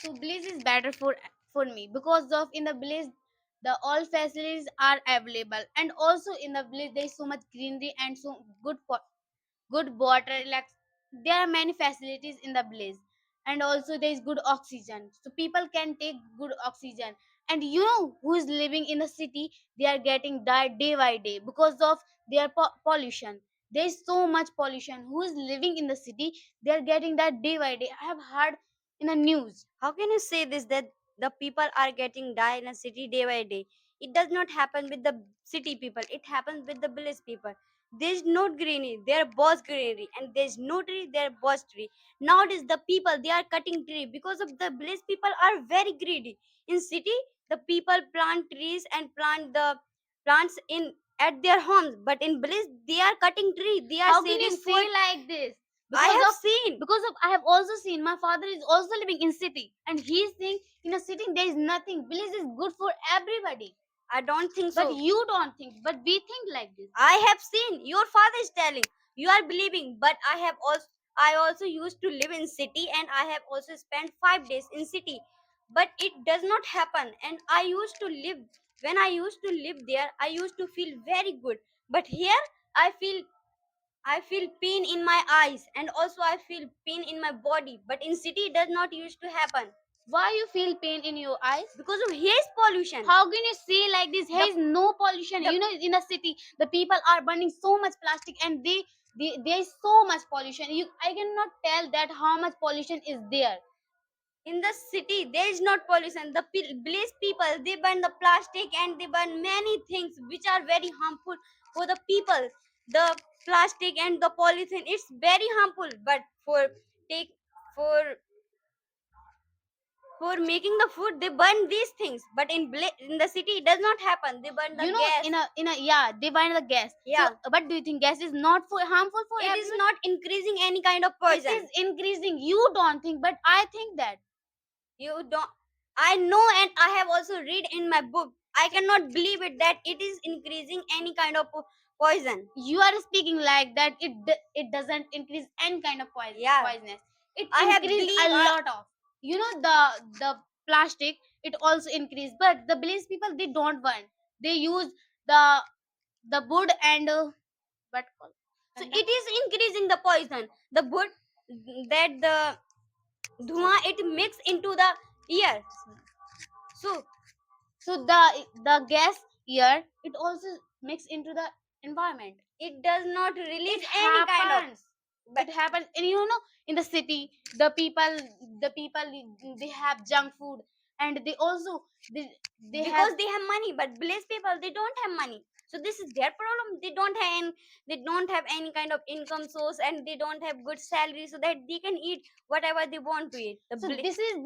So Bliss is better for me because of in the Bliss the all facilities are available, and also in the Bliss there is so much greenery and so good water, like there are many facilities in the Bliss, and also there is good oxygen, so people can take good oxygen. And you know who is living in the city, they are getting died day by day because of their pollution. There is so much pollution. Who is living in the city, they are getting that day by day. I have heard in the news. How can you say this that the people are getting die in a city day by day? It does not happen with the city people. It happens with the village people. There's no greenery. There was greenery, and there's no tree. There was tree. Nowadays, the people they are cutting tree because of the village people are very greedy. In city, the people plant trees and plant the plants in at their homes, but in village they are cutting tree. They are How can you saving for. say like this? I Because have of seen. I have also seen my father is also living in city, and he's saying in a city there is nothing. Village is good for everybody. I don't think But so. you don't think, but we think like this. I have seen your father is telling you are believing, but I also used to live in city and I have also spent 5 days in city, but it does not happen. And I used to live when I used to live there, I used to feel very good. But here I feel I feel pain in my eyes and also I feel pain in my body. But in city it does not used to happen Why you feel pain in your eyes? because of haze pollution. How can you say like this? Here The is no pollution. the You know, in the city, the people are burning so much plastic, and there is so much pollution. I cannot tell that how much pollution is there. in the city there is not pollution. The village people they burn the plastic and they burn many things which are very harmful for the people. The plastic and the polythene it's very harmful, but take for for making the food they burn these things, but in the city it does not happen. They burn the You know, gas. in a yeah, they burn the gas. So, Yeah, what do you think? Gas is not for harmful for it is everyone. not increasing any kind of It poison. is increasing. You don't think, but I think that. You don't. I know, and I have also read in my book. I cannot believe it that it is increasing any kind of poison. You are speaking like that it doesn't increase any kind of Yeah, poisonous. It I have increase a believe. lot of, you know, the plastic. It also increase, but the village people they don't burn. They use the wood and what called So Kanda? it is increasing the poison. The wood that the dhua it mix into the air. So So the gas here it also mix into the environment. it does not It release any kind of. happens. But It happens, and you know, in the city, the people they have junk food, and they also they have. because they have money, but village people they don't have money. So this is their problem. They don't have any kind of income source and they don't have good salary so that they can eat whatever they want to eat. So this is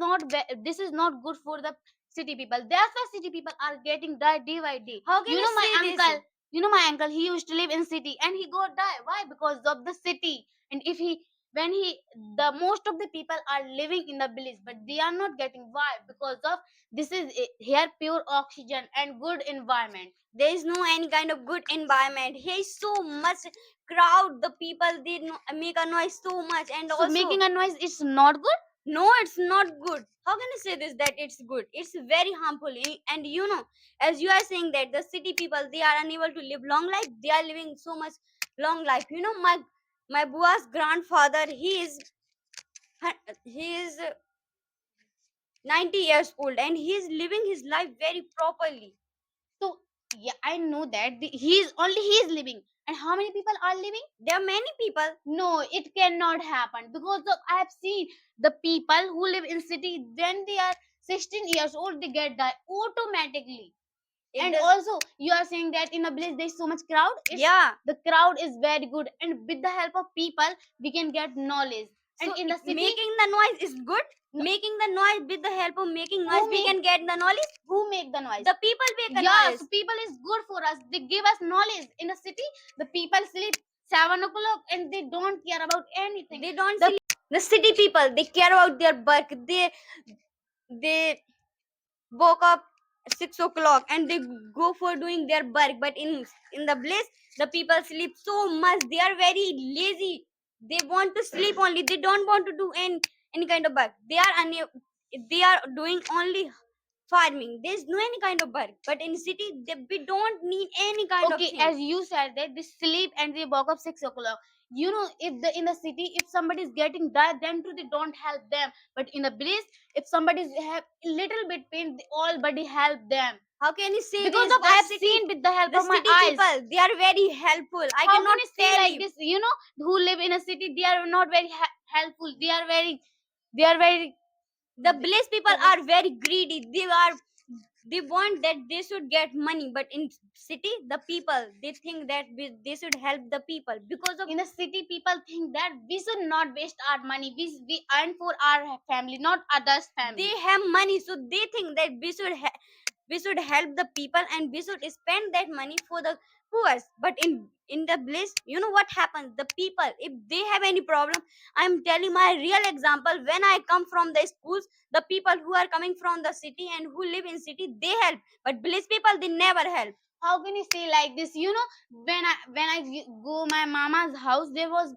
not good for the city people. That's why city people are getting die day by day. How can You you know my say this? uncle. You know my uncle. He used to live in city, and he got die. Why? Because of the city. And if he when he the most of the people are living in the village, but they are not getting. Why? Because of this is here pure oxygen and good environment. There is no any kind of good environment. Here is so much crowd. The people they make a noise so much, and So also making a noise is not good. no, it's not good. How can you say this that it's good? It's very harmful. And you know, as you are saying that the city people they are unable to live long life. They are living so much long life. You know, my bua's grandfather he is 90 years old and he is living his life very properly. So yeah, I know that he is living. And how many people are living? There are many people. No, it cannot happen because I have seen the people who live in city when they are 16 years old they get die automatically. It And does. also you are saying that in a village there's so much crowd. Yeah. The crowd is very good, and with the help of people we can get knowledge. And So in the city, making the noise is good. no, Making the noise with the help of making noise, who we make can get the knowledge. who make the noise? The people make a Yeah, noise. so people is good for us. They give us knowledge. In the city, the people sleep 7 o'clock and they don't care about anything. They don't The see the city people. They care about their work. They woke up at 6 o'clock and they go for doing their work. But in the village, the people sleep so much. They are very lazy. They want to sleep only. They don't want to do any kind of work. They are unable. they are doing only farming. There's no any kind of work. But in city, we don't need any kind of Okay, thing. as you said that they sleep and they woke up 6 o'clock. You know, if the in the city, if somebody is getting died, then too they don't help them. But in the village, if somebody have a little bit pain, all body help them. How can you say Because this? of I have seen with the help The of my city eyes. people, they are very helpful. I How can cannot you say tell like you. this? You know, who live in a city, they are not very helpful. They are very. The village people they- are very greedy. They want that they should get money, but in city, the people, they think that they should help the people because of In the city, people think that we should not waste our money. We earn for our family, not others' they family. have money, so they think that we should help the people and we should spend that money for the poor. But in the bliss, you know what happens? The people, if they have any problem, I'm telling my real example. When I come from the schools, the people who are coming from the city and who live in city, they help, but bliss people, they never help. How can you say like this? You know, when I go my mama's house, there was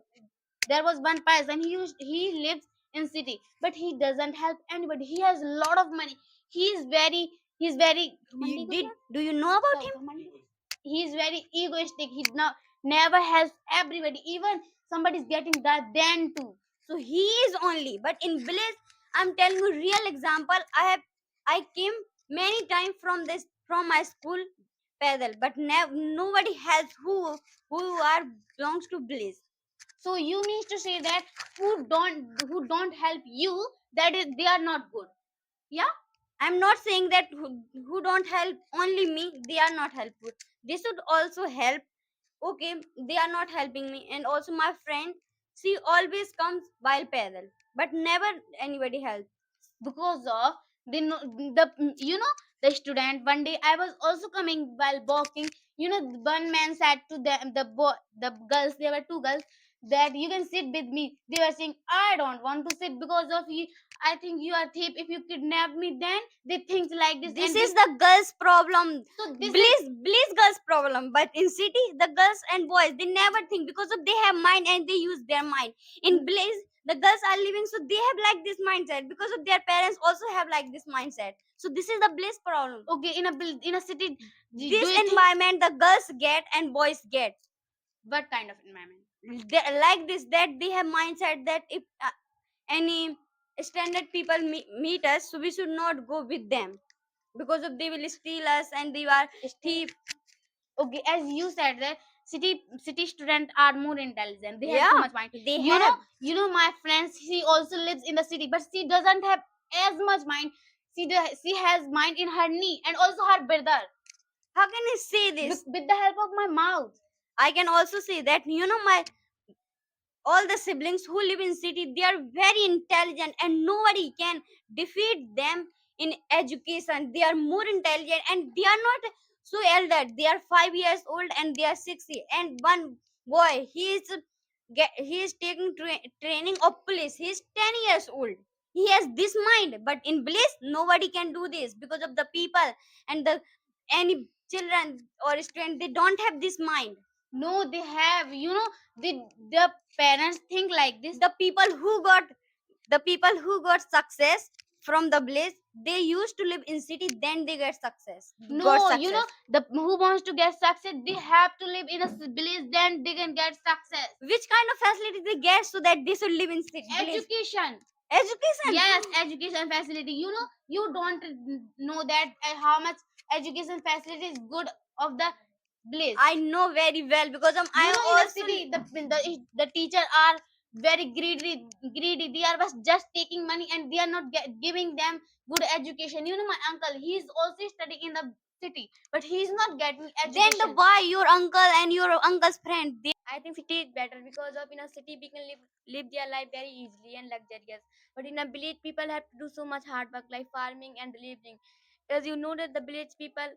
one person. He lives in city, but he doesn't help anybody. He has a lot of money. He's very Do you know about him? he's very egoistic. He never helps everybody. Even somebody's getting that, then too. So he is only, but in village, I'm telling you real example. I came many times from my school pedal, but nobody helps who are belongs to village. So you mean to say that who don't help you, that is they are not good? Yeah. I'm not saying that who don't help only me, they are not helpful. They should also help. Okay, they are not helping me, and also my friend, she always comes while pedal, but never anybody helps. Because of the you know, the student, one day I was also coming while walking. You know, one man said to them, the girls, there were two girls, that you can sit with me. They were saying, I don't want to sit because of you. I think you are thief. If you kidnap me, then they think like this. This And is the girls problem. so this is Bliss girls problem, but in city, the girls and boys, they never think because of they have mind and they use their mind. In bliss, the girls are living, so they have like this mindset because of their parents also have like this mindset. So this is the bliss problem. okay. In a city, do This you think environment the girls get and boys get. what kind of environment? They, like this, that they have mindset that if any standard people meet us, so we should not go with them because of they will steal us and they are thief. Okay, as you said that city students are more intelligent. They have too Yeah, much mind. they You know, have. my friend, she also lives in the city, but she doesn't have as much mind. She has mind in her knee, and also her brother, How can I say this? with the help of my mouth. I can also say that my all the siblings who live in city, they are very intelligent and nobody can defeat them in education. They are more intelligent and they are not so elder. They are 5 years old and they are 60. And one boy, he is taking training of police. He is 10 years old. He has this mind, but in bliss nobody can do this because of the people and the any children or student, they don't have this mind. No, they have. You know, the parents think like this. The people who got success from the bliss, they used to live in city, then they get success got No, you know, success. the who wants to get success, they have to live in a village, then they can get success. Which kind of facility they get so that they should live in city bliss? Education. Education. Yes, education facility. You know, you don't know that how much education facility is good of the bliss. I know very well because I You know, in the also city, the teacher are very greedy. They are just taking money, and they are not giving them good education. You know, my uncle, he is also studying in the city, but he is not getting then the education. why your uncle and your uncle's friend, they, I think city is better because of in a city we can live their life very easily and luxurious. But in a village, people have to do so much hard work like farming and living. As you know that the village people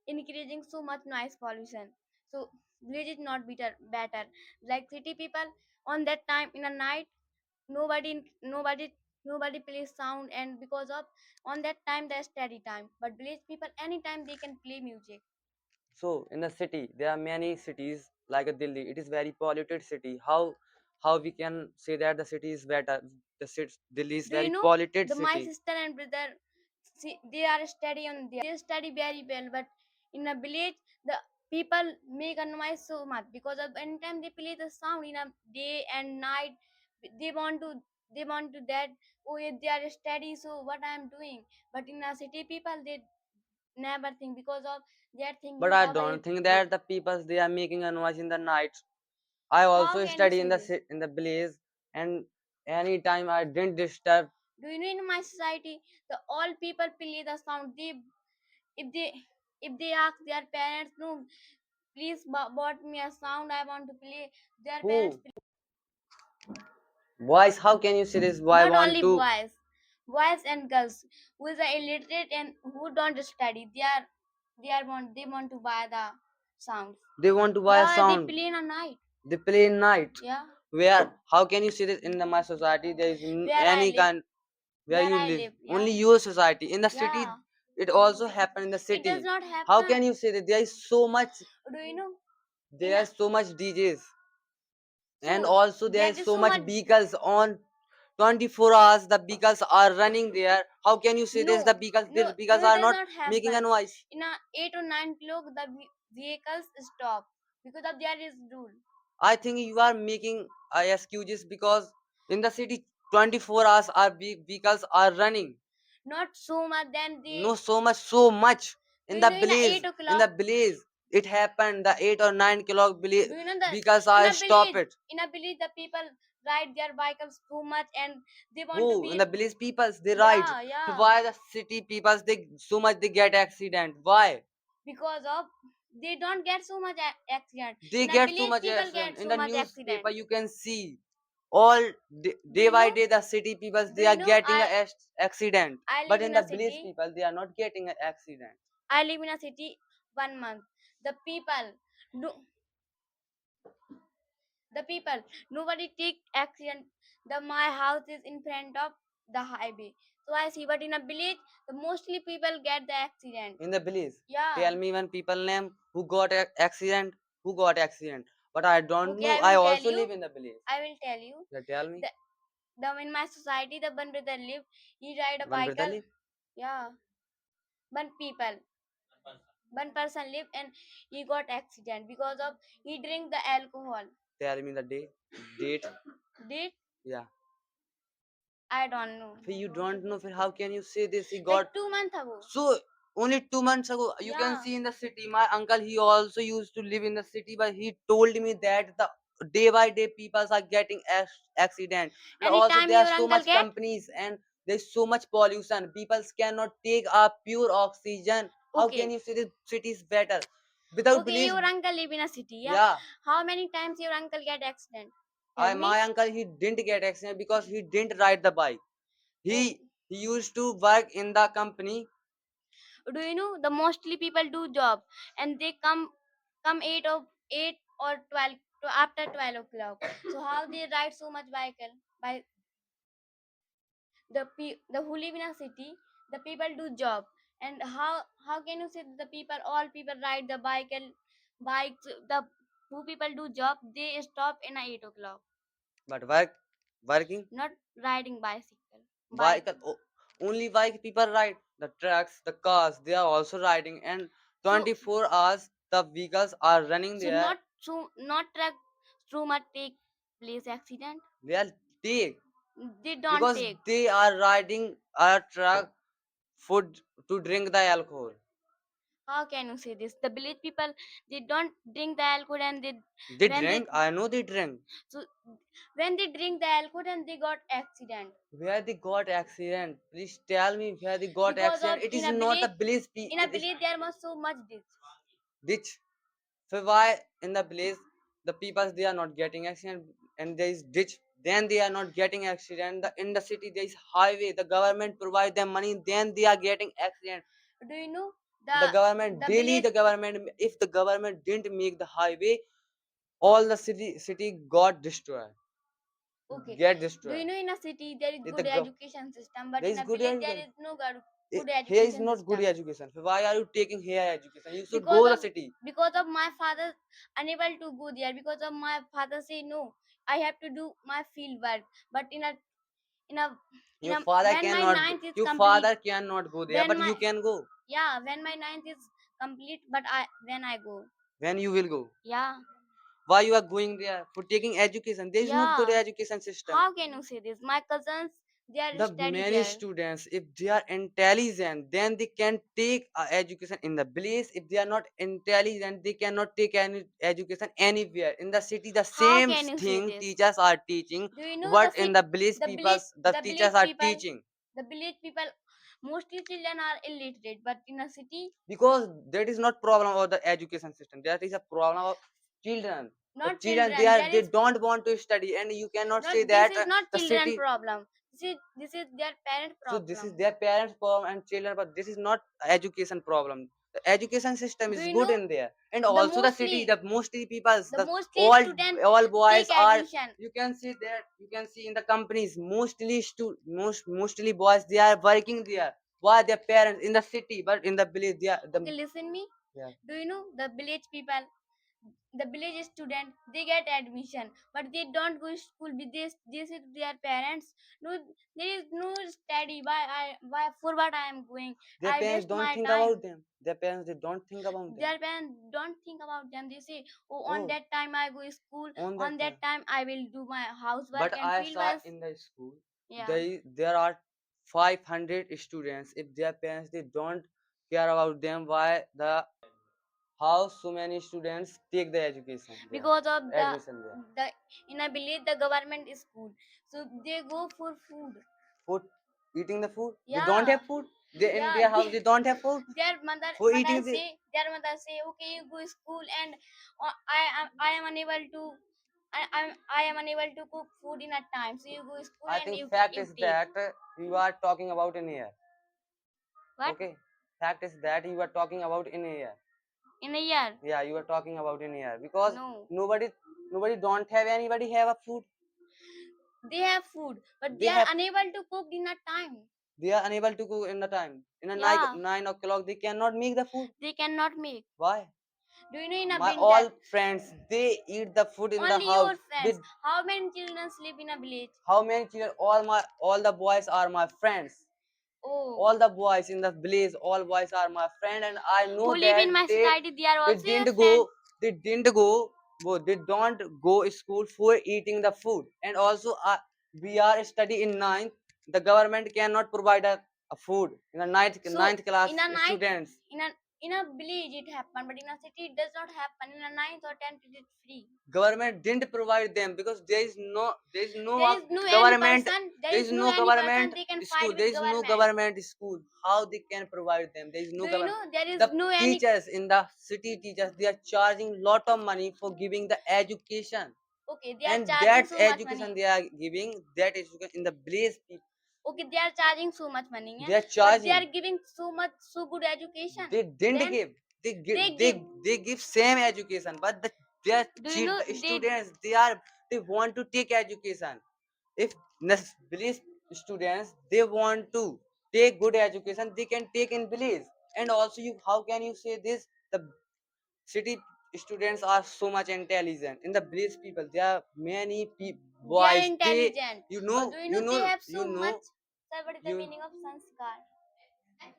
increasing so much noise pollution. So village is not better. Like city people on that time in a night, nobody plays sound, and because of on that time there's steady time. But village people anytime they can play music. So in the city, there are many cities like a Delhi. It is very polluted city. How how we can say that the city is better? The city, Delhi is Do you very know polluted the my city. sister and brother? See, they are study on there. They study very well, but in a village, the people make a noise so much because of anytime they play the sound in a day and night. They want to they want to that. Oh, if they are study, so what I am doing? But in a city, people they never think because of they are But thinking I Baba. don't think that the people they are making a noise in the night. I How also can you study in say the this? in the place, and anytime I didn't disturb. Do you know in my society the all people play the sound? They if they if they ask their parents, no, please bought me a sound, I want to play. Their parents Who? Boys, how can you say this? Boy not want only to. boys and girls who is illiterate and who don't study. They want to buy the sounds. They want to buy a Yeah, they sound. play in a night. They play in night. Yeah, Where? How can you say this in my society? There is where I any live, kind where where you I live. live. Yeah, Only your society. In the city, yeah. it also happen in the It does city. not How can happen. you say that there is so much? Do you know? In There a is so much DJs, and so also there there is is so so much much. vehicles on 24 hours. The vehicles are running there. How can you say this? No, The vehicles, no, the no. vehicles It are does not not making a happen. noise. In a 8 or 9 o'clock, the vehicles stop because of there is rule. I think you are making excuses because in the city 24 hours our vehicles are running. Not so much. Then No, they. so much Do in you the know in a blaze. eight In the o'clock? blaze, it happened. The 8 or 9 o'clock Do you know that vehicles in are a stop village? it. In a village, the people ride their vehicles too much, and they want to Who in be. the blaze peoples they ride? Yeah, So yeah. why the city peoples they so much they get accident? Why? Because of they don't get so much accident. They In a get so village, much people accident. get In so the much newspaper accident. you can see all Do day you by know? day the city peoples Do they you are know? getting a accident, I but live in in the a blaze city. people they are not getting an accident. I live in a city 1 month. The people do the people nobody take accident. The my house is in front of the highway. So I see, but in a village, the mostly people get the accident. In the blaze, Yeah. tell me one people name who got accident, who got accident, but I don't Okay, know. I I will tell also you. live in the blaze. I will tell you. Yeah, tell me. The in my society, the one brother live. He ride a One brother bicycle. live. Yeah, one people, one person live and he got accident because of he drink the alcohol. Tell me the date. Did Yeah. I don't know. If you don't know, फिर how can you say this? He Like got 2 months ago. so only 2 months ago. You can Yeah. see in the city. My uncle he also used to live in the city, but he told me that the day by day people are getting accident, and also Anytime there are your so uncle much get. companies and there's so much pollution. People cannot take a pure oxygen. How can Okay. you say this city is better without Okay, beliefs? your uncle live in a city. Yeah. Yeah, How many times your uncle get accident? Tell I me. my uncle he didn't get accident because he didn't ride the bike. Oh, He used to work in the company. do you know the mostly people do job and they come 8 or 12 to after 12 o'clock. So how they ride so much vehicle by the who live in a city, the people do job. And how can you say the people all people ride the bike and bikes, the who people do job they stop in a 8 o'clock, But working not riding bicycle bike. vehicle only bike people ride. The trucks, the cars, they are also riding, and So 24 hours the vehicles are running there. not truck too much take place accident. They are take They don't because take. they are riding a truck food to drink the alcohol. How can you say this? The village people they don't drink the alcohol and they They when they drink. I know they drink. so when they drink the alcohol and they got accident Where they got accident? Please tell me where they got because of accident. It is not a village. in a It is village there was so much this. ditch. So why in the place the people they are not getting accident and there is ditch, then they are not getting accident. In the city there is highway. The government provide them money, then they are getting accident. Do you know The government the daily village? the government if the government didn't make the highway, all the city got destroyed, Okay. get Do you destroyed. know in a city there is If the good education system, but there in is a good village there education, is no good here is education not good system? education. So why are you taking here education? You should because go the of city. because of my father unable to go there because of my father say no, I have to do my field work. But in a Your father when my cannot go. ninth is Your complete, father cannot go there, when but my you can go. yeah, when my ninth is complete, but I when I go. When you will go? Yeah. Why you are going there? For taking education. There is no good Yeah. education system. How can you say this? My cousins, they are The study many there. students, if they are intelligent, then they can take education in the place. If they are not intelligent, they cannot take any education anywhere. In the city, the How same can you say thing this? teachers are teaching. Do you know What in the village people, the the teachers village are people, teaching. the village people, mostly children are illiterate, but in a city, Because that is not problem of the education system, that is a problem of children. The not children, children. There they is don't want to study, and you cannot not. say This that is not the children city. problem. This is their parent So this is problem. their parents problem and children, but this is not education problem. The education system Do is you good know in there, and the also the city, mostly the mostly people, the the mostly all student all take boys are. admission. You can see that, you can see in the companies, mostly boys, they are working there. Why their parents in the city, but in the village they are the. Okay, listen me. Yeah. Do you know the village people, the village student, they get admission, but they don't go to school with this is their parents. No, there is no study. Why for what I am going? Their I parents waste don't my think time. about them. Their parents, they don't think about them. Their parents don't think about them. They say, oh, on Oh, that time I go to school, on that on time. that time I will do my housework But and I field saw work. in the school, Yeah. there are 500 students. If their parents, they don't care about them, why the, how so many students take the education there, Because of admission there? the in I believe the government school, so they go for food. For eating the food, they don't Yeah. have food. They in Yeah. their house, they don't have food. Their mother For mother eating the, say their mother say, okay, you go school, and I am unable to, I am unable to cook food in a time, so you go school I and think you fact you is take. that you are talking about in here. What? Okay, fact is that you are talking about in here. In a year? Yeah, you are talking about in here because No. nobody don't have, anybody have a food. They have food, but they They are have, unable to cook in a time. they are unable to cook in the time. In a Yeah. 9 o'clock, they cannot make the food. They cannot make. Why? Do you know in a My winter? all friends, they eat the food in the Only house. your They, friends. How many children live in a village? how many children? All the boys are my friends. Oh. All the boys in the village, all boys are my friend, and I know Who live that in my they society, they are they also your didn't friend. go they didn't go they don't go school for eating the food. And also we are study in ninth. The government cannot provide a food in the So ninth class in a night, students. in a in a village it happen, but in a city it does not happen. In a ninth or tenth it is free. Government didn't provide them because there is no There is no any government. person. There There is is no no any government person they can school. fight There with is no government. government school. How they can provide them? There is no Do you government. know there is The no any? teachers in the city, teachers, they are charging lot of money for giving the education. Okay, they are And charging that so much education money. they are giving, that education in the village people, Okay, they are charging so much money, yeah? they are But they are charging. giving so good education. They didn't Then give. They give, they give. they give same education, but they are Do you cheat know the they? students. They want to take education. If village students, they want to take good education, they can take in village. And also, you, how can you say this? The city students are so much intelligent. In the village people, there are many They are boys. They, intelligent. Do you you know they know, have so much? Sir, what is the you meaning of sanskar?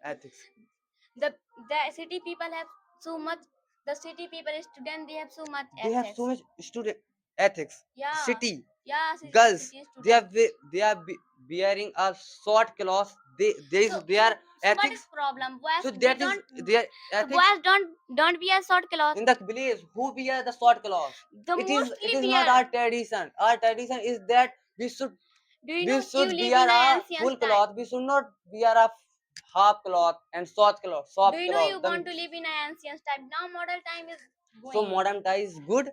ethics. The city people have so much. The city people student they have so much They have so access. much student ethics. Yeah, City yeah, girls, city they are student. wearing a short cloth. They So is their what is ethics. problem? Boys So they that is don't. their So ethics. boys don't wear short cloth. In the village, who wear the short cloth? The It mostly is not wear. our tradition. Our tradition is that Do you we know you should live wear in a an full ancient time? cloth. We should not wear a half cloth and short cloth, Do soft you know cloth. you want to live in an ancient time? Now modern time is So going. modern tie is good.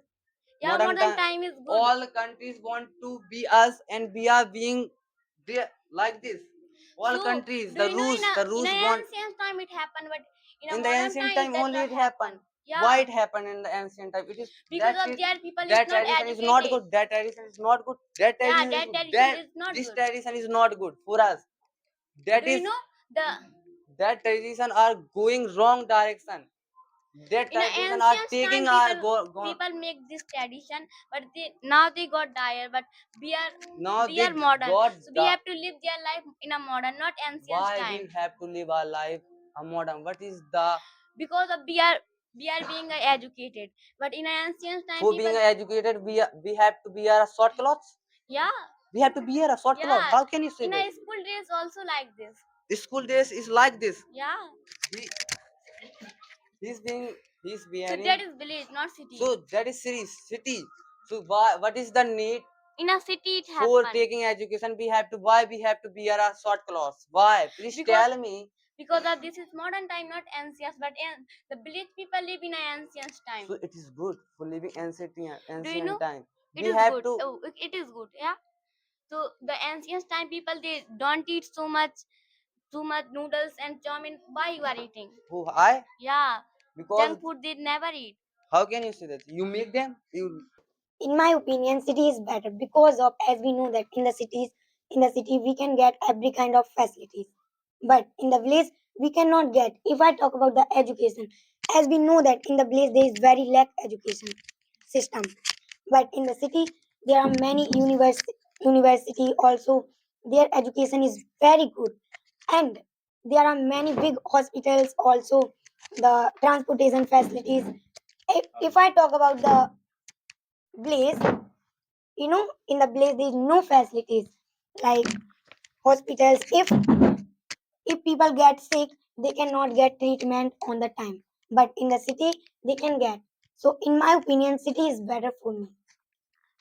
Yeah, Modern modern time, time is good. all countries want to be us, and we are being there like this. All So countries, do you know the in rules an want. ancient time it happened, but in a In the modern ancient time it time does only not it happened. happen. Why Yeah, it happened in the ancient time? It is because that of is their people is that not tradition is not educated. good. That tradition is not good. That Yeah, tradition is that tradition that is not this good. tradition is not good for us. That Do you is know the that tradition are going wrong direction. That In tradition are ancient taking time, our gone. people make this tradition, but now they got dire. But we are Now we they are modern, got so we the. have to live their life in a modern, not ancient Why time. we have to live our life a modern? What is the Because of we are being educated, but in ancient time for being people, educated? We have to wear a short clothes. yeah, We have to wear a short cloth. yeah, How can you say in this? a school days also like this. School days is like this. Yeah, He, he's being he's so wearing. that is village, not city. So that is city. So why, what is the need In a city it for happen, taking education? We have to why we have to wear a short clothes? Why? Please because tell me. of this is modern time, not ancient, but the village people live in an ancient time. So it is good for living Do you know? ancient time. It We is have good. to. Oh, it is good. Yeah. So the ancient time people, they don't eat so much, too much noodles and chowmin. Why you are eating? Who I? Yeah, Because junk food they never eat. how can you say that? You make them. You. In my opinion, city is better because of, as we know that in the city we can get every kind of facilities, but in the village we cannot get. If I talk about the education, as we know that in the village there is very lack education system, but in the city there are many university also, their education is very good, and there are many big hospitals also, the transportation facilities. If I talk about the village, in the village there is no facilities like hospitals. If people get sick, they cannot get treatment on the time, but in the city they can get. So in my opinion, city is better for me.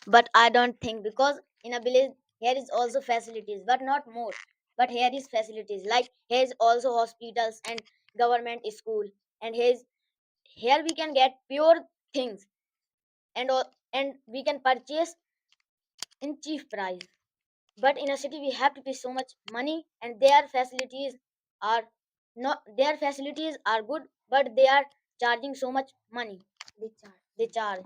But I don't think, because in a village here is also facilities, but not more. But here is facilities, like here is also hospitals and government school, and here we can get pure things, and we can purchase in cheap price. But in a city we have to pay so much money, and are their facilities are good, but they are charging so much money. They charge.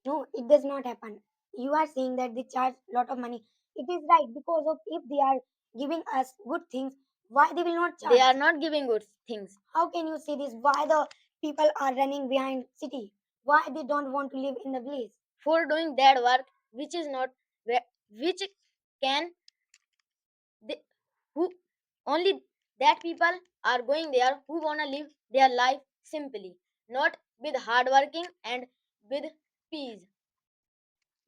No, it does not happen. You are saying that they charge lot of money. It is right, because of if they are giving us good things, why they will not They are charge? not giving good things. How can you say this? Why the people are running behind city? Why they don't want to live in the village? For doing that work which is not which can they, who only that people are going there who wanna live their life simply, not with hard working and with peace.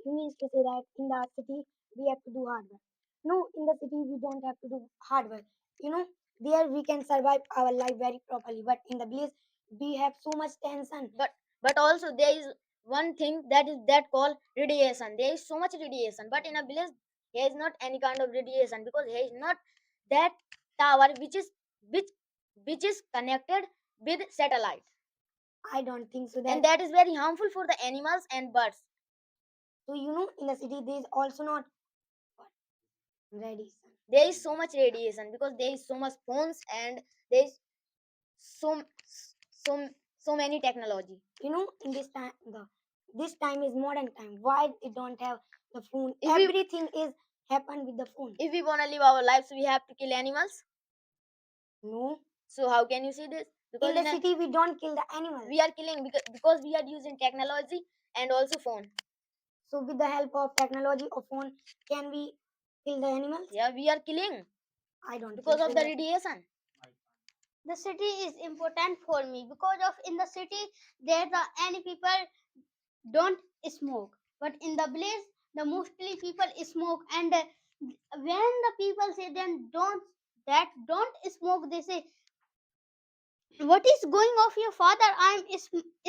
He means to say that in the city we have to do hard work. No, in the city we don't have to do hard work. You know, there we can survive our life very properly. But in the village we have so much tension. But also there is one thing that called radiation. There is so much radiation, but in a village there is not any kind of radiation, because there is not that tower which which is connected with satellite, I don't think so and that. that is very harmful for the animals and birds. So in the city there is also not radiation. There is so much radiation because there is so much phones, and there is so so so many technology. In this time is modern time. Why they don't have the phone? if we Everything is happen with the phone. if we want to live our lives, we have to kill animals. No, So how can you see this? in Because the city we don't kill the animals. we are killing, because we are using technology and also phone. So with the help of technology or phone, can we kill the animals? Yeah, we are killing I don't because think of so the that. radiation. The city is important for me because of in the city there the any people don't smoke, but in the village the mostly people smoke, and when the people say then don't smoke, they say what is going off your father, I'm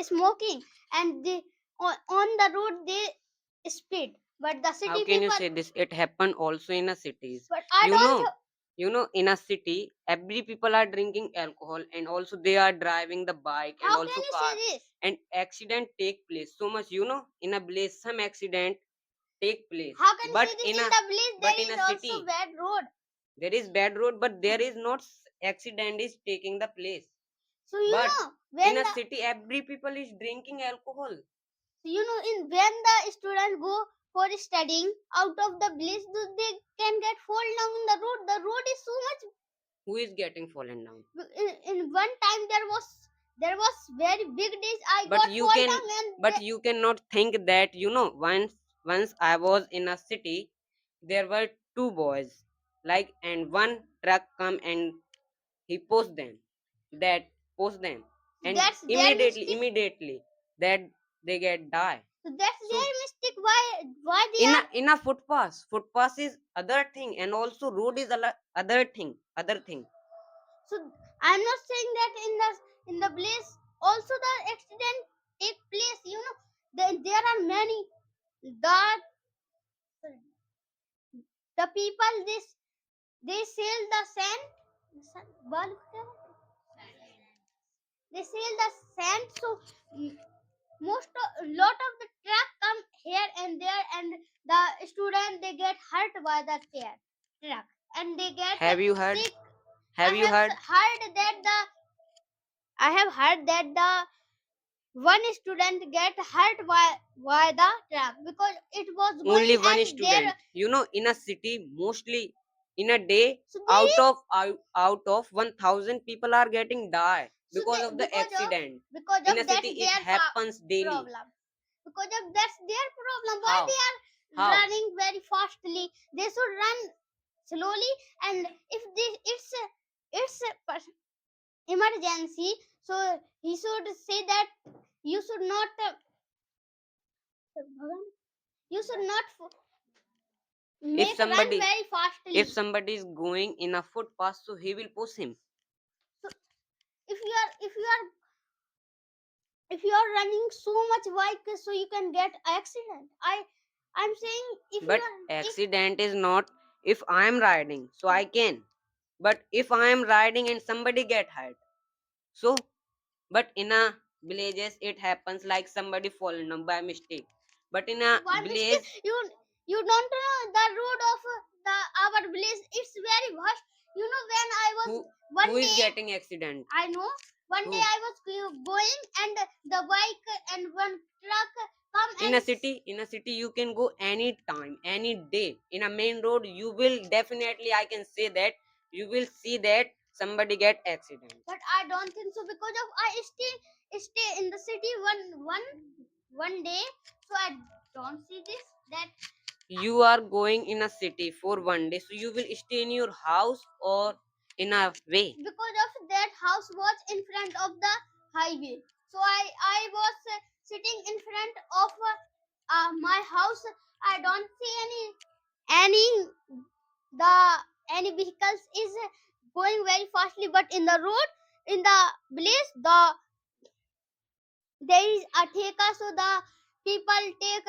smoking, and they on the road they spit. But the How city can you people, say this? It happened also in a cities. but I You don't. know, in a city, every people are drinking alcohol and also they are driving the bike and How also can you car. say this? And accident take place so much. In a place, some accident take place, How can you but say this? in In a the village but there in is a also city bad road. there is bad road, but there is not accident is taking the place. So But in when a the city, every people is drinking alcohol. in when the students go for studying out of the village, they can get fall down in the road. The road is so much. Who is getting fallen down? In one time there was There was very big days I but got you fall can down and but you cannot think that, once I was in a city, there were two boys, like, and one truck come and he post them, and that's their mistake. immediately that they get die. So that's So their mistake. Why they in are? a footpath is other thing, and also road is other thing. So I'm not saying that in the place also the accident take place. There are many the the people they sell the sand. Bal- They sell the sand. So mm, lot of the truck come here and there, and the student they get hurt by the truck, and they get Have you heard? sick. Have I you have heard? heard that the one student get hurt by the truck because it was going Only one and there. student. In a city, mostly in a day, So there is out of 1,000 people are getting die so because they, of the accident. because In of a that's city, it their happens daily. problem. Because of that's their problem. Why How? they are How? running very fastly? They should run slowly. And if it's a emergency, so he should say that you should not you should not If make run somebody, very if fastly. somebody is going in a footpath, so he will push him. So if you are running so much bike, so you can get accident. I'm saying if you But are if accident is not if I am riding, so I can. But if I am riding and somebody get hurt, so, but in a villages it happens like somebody fallen down by mistake. But in a by mistake village, you don't know the road of the our village. It's very vast. When I was who one who is day, getting accident? I know one day Who? I was going, and the bike and one truck come In and a city you can go any time, any day. In a main road, you will definitely, I can say that, you will see that somebody get accident. but I don't think so because of I stay in the city one day, so I don't see this that You are going in a city for one day, so you will stay in your house or in a way. because of that house was in front of the highway. So I was sitting in front of my house. I don't see any the any vehicles is going very fastly, but in the road in the village there is a theka, so the people take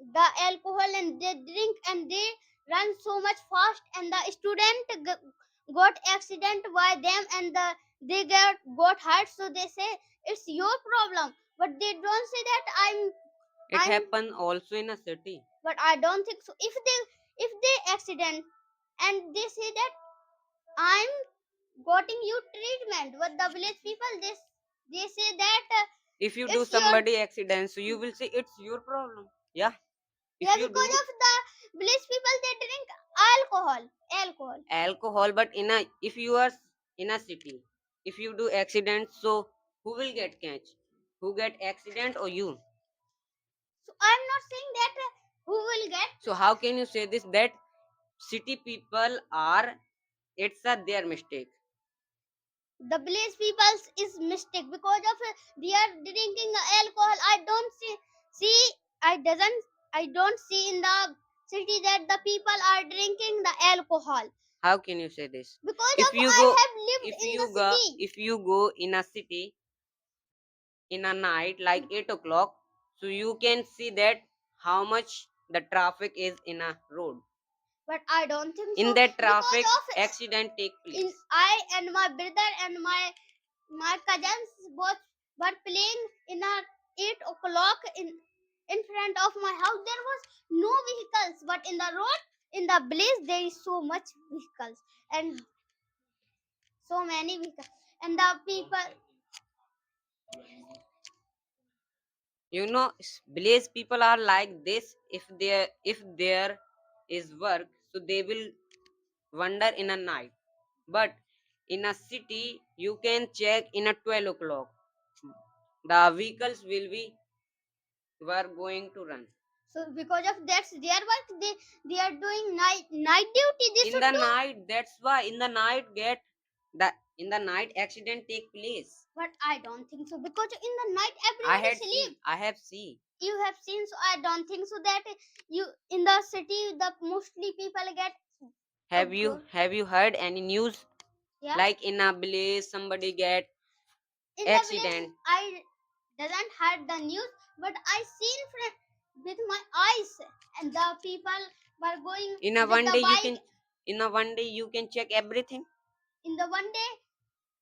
the alcohol and they drink and they run so much fast, and the student got accident by them, and they got hurt. So they say it's your problem, but they don't say that It I'm happen also in a city. but I don't think so. If they accident and they say that I'm getting you treatment, but the village people they say that If you do it's your. somebody accident, so you will say it's your problem. Yeah. If Yeah, you because do of the village people, they drink alcohol. Alcohol. alcohol, but if you are in a city, if you do accident, so who will get catch? Who get accident or you? So I'm not saying that who will get. So how can you say this, that city people are, it's a their mistake? The village people is mistake because of they are drinking alcohol. I don't see in the city that the people are drinking the alcohol How can you say this? because If of you I go have lived if in you the go city. if you go in a city in a night like 8 o'clock, so you can see that how much the traffic is in a road. But I don't think In so that because traffic, of accident take in place. I and my brother and my cousins both were playing in a 8 o'clock in front of my house. There was no vehicles, but in the road in the village there is so much vehicles and so many vehicles, and the people. Village people are like this. If there is work, so they will wander in a night. But in a city, you can check in a 12 o'clock. The vehicles will be were going to run. So because of that's their work, they are doing night duty. They In should the do. night, that's why in the night get the in the night accident take place. But I don't think so because in the night I everybody had sleep. seen. I have seen. You have seen, so I don't think so that you in the city the mostly people get a good. Have you heard any news Yeah. like in a village somebody get In the village accident? I doesn't heard the news, but I seen with my eyes, and the people were going In a with one the day you bike. can in a one day you can check everything. In the one day,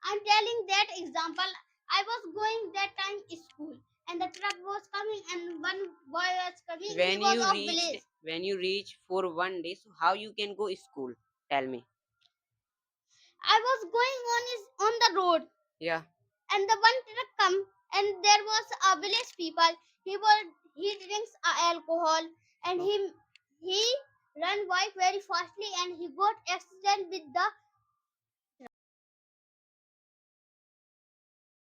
I'm telling that example. I was going that time school, and the truck was coming, and one boy was coming. He was of village. When you reach for one day, so how you can go school? Tell me. I was going on the road, Yeah. and the one truck come, and there was a village people. He drinks alcohol, and Oh, he run bike very fastly, and he got accident with the